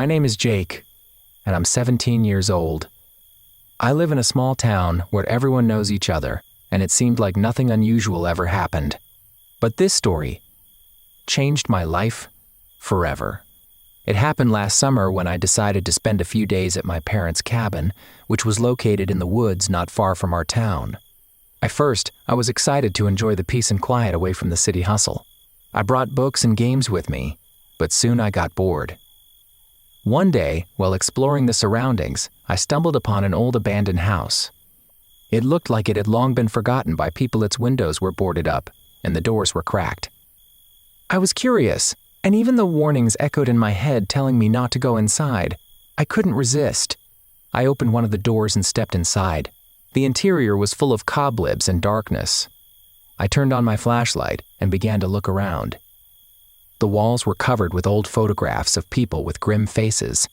My name is Jake, and I'm 17 years old. I live in a small town where everyone knows each other, and it seemed like nothing unusual ever happened. But this story changed my life forever. It happened last summer when I decided to spend a few days at my parents' cabin, which was located in the woods not far from our town. At first, I was excited to enjoy the peace and quiet away from the city hustle. I brought books and games with me, but soon I got bored. One day, while exploring the surroundings, I stumbled upon an old abandoned house. It looked like it had long been forgotten by people. Its windows were boarded up, and the doors were cracked. I was curious, and even though warnings echoed in my head telling me not to go inside, I couldn't resist. I opened one of the doors and stepped inside. The interior was full of cobwebs and darkness. I turned on my flashlight and began to look around. The walls were covered with old photographs of people with grim faces.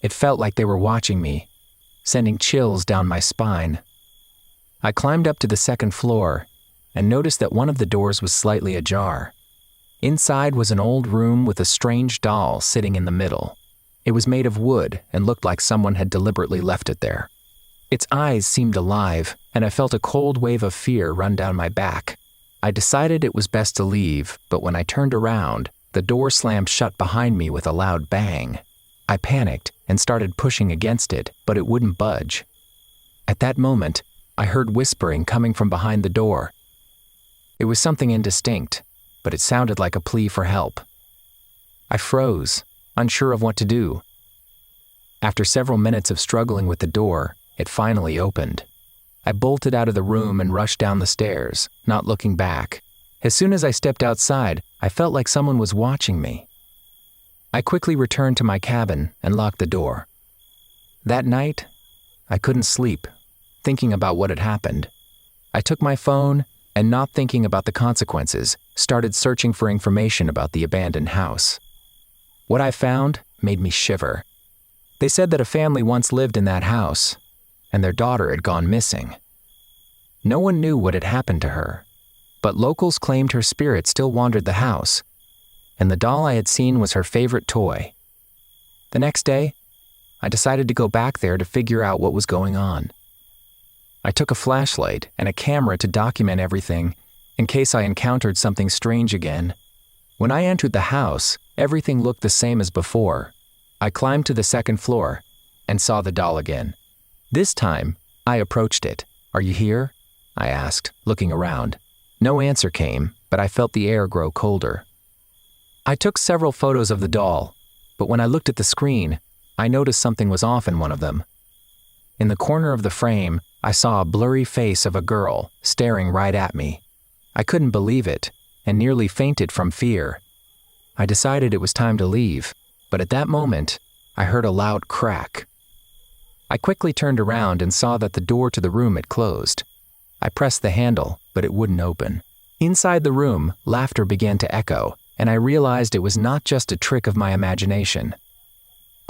It felt like they were watching me, sending chills down my spine. I climbed up to the second floor and noticed that one of the doors was slightly ajar. Inside was an old room with a strange doll sitting in the middle. It was made of wood and looked like someone had deliberately left it there. Its eyes seemed alive, and I felt a cold wave of fear run down my back. I decided it was best to leave, but when I turned around, the door slammed shut behind me with a loud bang. I panicked and started pushing against it, but it wouldn't budge. At that moment, I heard whispering coming from behind the door. It was something indistinct, but it sounded like a plea for help. I froze, unsure of what to do. After several minutes of struggling with the door, it finally opened. I bolted out of the room and rushed down the stairs, not looking back. As soon as I stepped outside, I felt like someone was watching me. I quickly returned to my cabin and locked the door. That night, I couldn't sleep, thinking about what had happened. I took my phone and, not thinking about the consequences, started searching for information about the abandoned house. What I found made me shiver. They said that a family once lived in that house, and their daughter had gone missing. No one knew what had happened to her, but locals claimed her spirit still wandered the house, and the doll I had seen was her favorite toy. The next day, I decided to go back there to figure out what was going on. I took a flashlight and a camera to document everything in case I encountered something strange again. When I entered the house, everything looked the same as before. I climbed to the second floor and saw the doll again. This time, I approached it. "Are you here?" I asked, looking around. No answer came, but I felt the air grow colder. I took several photos of the doll, but when I looked at the screen, I noticed something was off in one of them. In the corner of the frame, I saw a blurry face of a girl staring right at me. I couldn't believe it, and nearly fainted from fear. I decided it was time to leave, but at that moment, I heard a loud crack. I quickly turned around and saw that the door to the room had closed. I pressed the handle, but it wouldn't open. Inside the room, laughter began to echo, and I realized it was not just a trick of my imagination.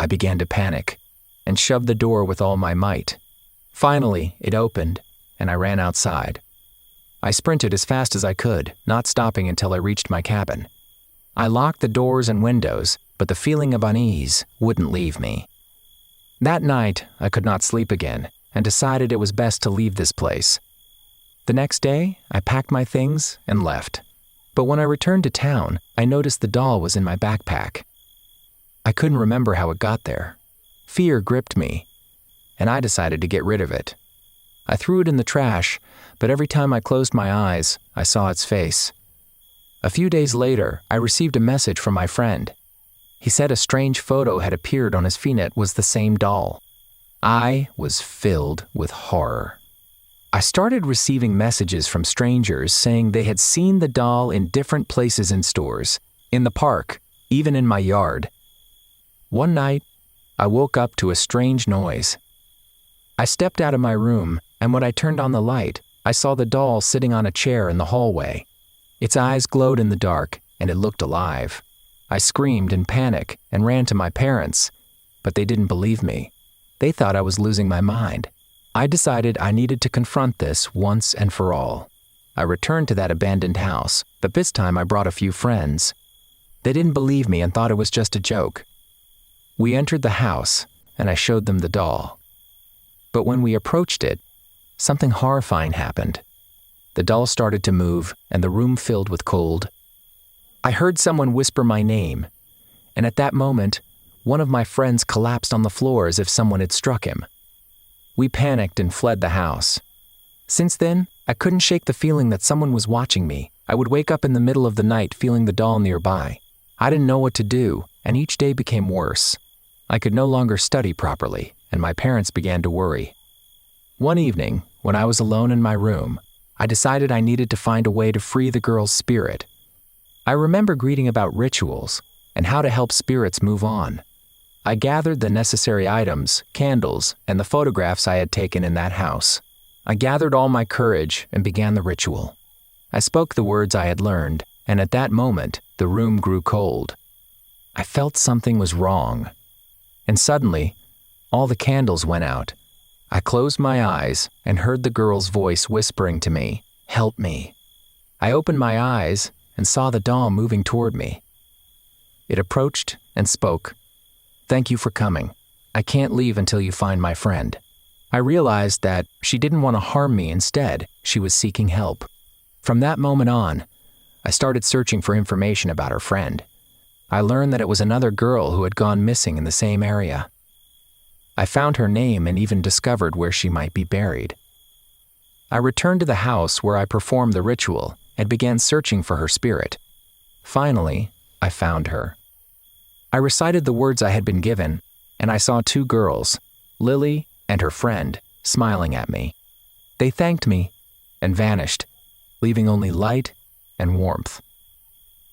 I began to panic and shoved the door with all my might. Finally, it opened, and I ran outside. I sprinted as fast as I could, not stopping until I reached my cabin. I locked the doors and windows, but the feeling of unease wouldn't leave me. That night, I could not sleep again and decided it was best to leave this place. The next day, I packed my things and left. But when I returned to town, I noticed the doll was in my backpack. I couldn't remember how it got there. Fear gripped me, and I decided to get rid of it. I threw it in the trash, but every time I closed my eyes, I saw its face. A few days later, I received a message from my friend. He said a strange photo had appeared on his feed. It was the same doll. I was filled with horror. I started receiving messages from strangers saying they had seen the doll in different places in stores, in the park, even in my yard. One night, I woke up to a strange noise. I stepped out of my room, and when I turned on the light, I saw the doll sitting on a chair in the hallway. Its eyes glowed in the dark, and it looked alive. I screamed in panic and ran to my parents, but they didn't believe me. They thought I was losing my mind. I decided I needed to confront this once and for all. I returned to that abandoned house, but this time I brought a few friends. They didn't believe me and thought it was just a joke. We entered the house, and I showed them the doll. But when we approached it, something horrifying happened. The doll started to move, and the room filled with cold. I heard someone whisper my name, and at that moment, one of my friends collapsed on the floor as if someone had struck him. We panicked and fled the house. Since then, I couldn't shake the feeling that someone was watching me. I would wake up in the middle of the night feeling the doll nearby. I didn't know what to do, and each day became worse. I could no longer study properly, and my parents began to worry. One evening, when I was alone in my room, I decided I needed to find a way to free the girl's spirit. I remember reading about rituals and how to help spirits move on. I gathered the necessary items, candles, and the photographs I had taken in that house. I gathered all my courage and began the ritual. I spoke the words I had learned, and at that moment, the room grew cold. I felt something was wrong. And suddenly, all the candles went out. I closed my eyes and heard the girl's voice whispering to me, "Help me." I opened my eyes and saw the doll moving toward me. It approached and spoke, "Thank you for coming. I can't leave until you find my friend." I realized that she didn't want to harm me. Instead, she was seeking help. From that moment on, I started searching for information about her friend. I learned that it was another girl who had gone missing in the same area. I found her name and even discovered where she might be buried. I returned to the house where I performed the ritual and began searching for her spirit. Finally, I found her. I recited the words I had been given, and I saw two girls, Lily and her friend, smiling at me. They thanked me and vanished, leaving only light and warmth.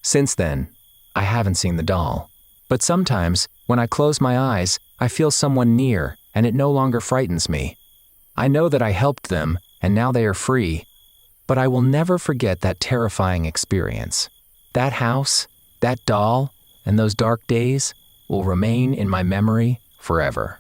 Since then, I haven't seen the doll, but sometimes, when I close my eyes, I feel someone near, and it no longer frightens me. I know that I helped them, and now they are free, but I will never forget that terrifying experience. That house, that doll, and those dark days will remain in my memory forever.